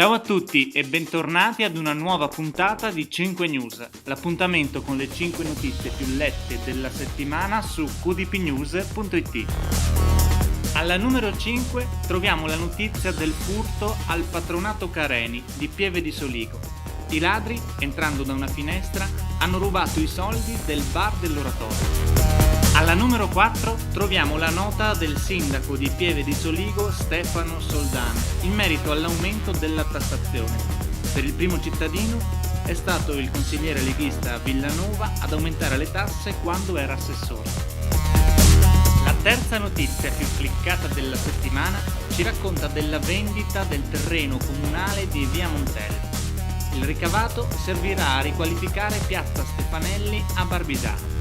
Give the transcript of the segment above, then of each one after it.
Ciao a tutti e bentornati ad una nuova puntata di 5 News, l'appuntamento con le 5 notizie più lette della settimana su qdpnews.it. Alla numero 5 troviamo la notizia del furto al patronato Careni di Pieve di Soligo. I ladri, entrando da una finestra, hanno rubato i soldi del bar dell'oratorio. Alla numero 4 troviamo la nota del sindaco di Pieve di Soligo Stefano Soldani in merito all'aumento della tassazione. Per il primo cittadino è stato il consigliere leghista Villanova ad aumentare le tasse quando era assessore. La terza notizia più cliccata della settimana ci racconta della vendita del terreno comunale di Via Montella. Il ricavato servirà a riqualificare Piazza Stefanelli a Barbisano.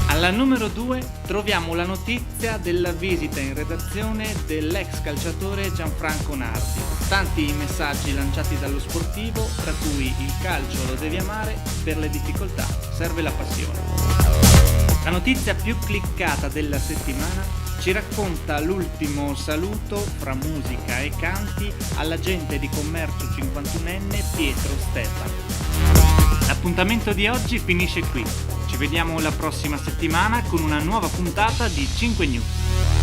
Alla numero 2 troviamo la notizia della visita in redazione dell'ex calciatore Gianfranco Nardi. Tanti i messaggi lanciati dallo sportivo, tra cui il calcio lo devi amare, per le difficoltà serve la passione. La notizia più cliccata della settimana ci racconta l'ultimo saluto fra musica e canti all'agente di commercio 51enne Pietro Stefano. L'appuntamento di oggi finisce qui. Ci vediamo la prossima settimana con una nuova puntata di 5 News.